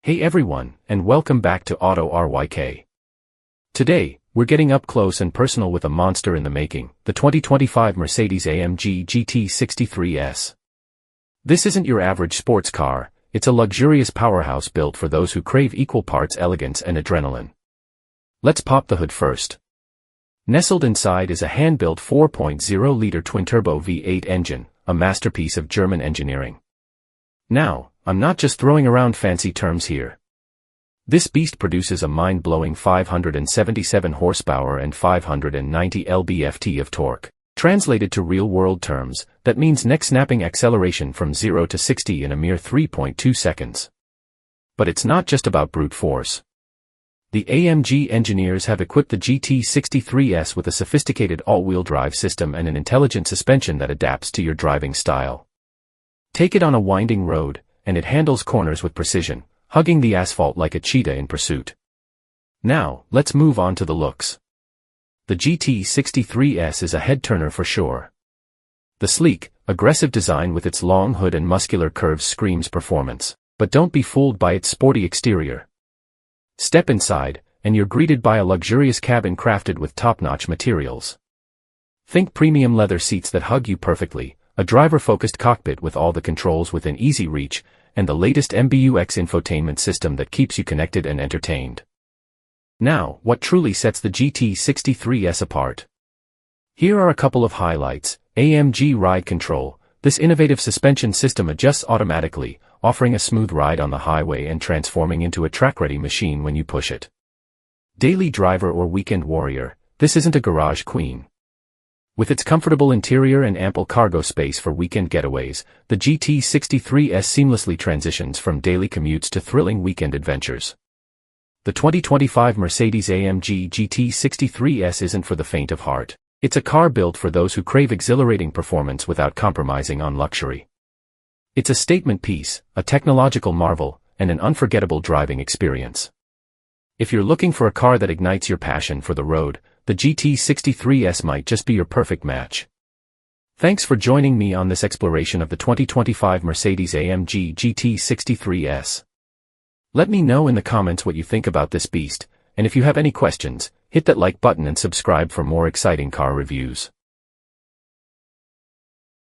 Hey everyone, and welcome back to Auto RYK. Today, we're getting up close and personal with a monster in the making, the 2025 Mercedes-AMG GT 63S. This isn't your average sports car, it's a luxurious powerhouse built for those who crave equal parts elegance and adrenaline. Let's pop the hood first. Nestled inside is a hand-built 4.0-liter twin-turbo V8 engine, a masterpiece of German engineering. Now, I'm not just throwing around fancy terms here. This beast produces a mind-blowing 577 horsepower and 590 lb-ft of torque. Translated to real-world terms, that means neck-snapping acceleration from 0 to 60 in a mere 3.2 seconds. But it's not just about brute force. The AMG engineers have equipped the GT63S with a sophisticated all-wheel drive system and an intelligent suspension that adapts to your driving style. Take it on a winding road, and it handles corners with precision, hugging the asphalt like a cheetah in pursuit. Now, let's move on to the looks. The GT63S is a head-turner for sure. The sleek, aggressive design with its long hood and muscular curves screams performance, but don't be fooled by its sporty exterior. Step inside, and you're greeted by a luxurious cabin crafted with top-notch materials. Think premium leather seats that hug you perfectly, a driver-focused cockpit with all the controls within easy reach, and the latest MBUX infotainment system that keeps you connected and entertained. Now, what truly sets the GT63S apart? Here are a couple of highlights. AMG Ride Control. This innovative suspension system adjusts automatically, offering a smooth ride on the highway and transforming into a track-ready machine when you push it. Daily driver or weekend warrior. This isn't a garage queen. With its comfortable interior and ample cargo space for weekend getaways, the GT63S seamlessly transitions from daily commutes to thrilling weekend adventures. The 2025 Mercedes-AMG GT63S isn't for the faint of heart. It's a car built for those who crave exhilarating performance without compromising on luxury. It's a statement piece, a technological marvel, and an unforgettable driving experience. If you're looking for a car that ignites your passion for the road, the GT63S might just be your perfect match. Thanks for joining me on this exploration of the 2025 Mercedes-AMG GT63S. Let me know in the comments what you think about this beast, and if you have any questions, hit that like button and subscribe for more exciting car reviews.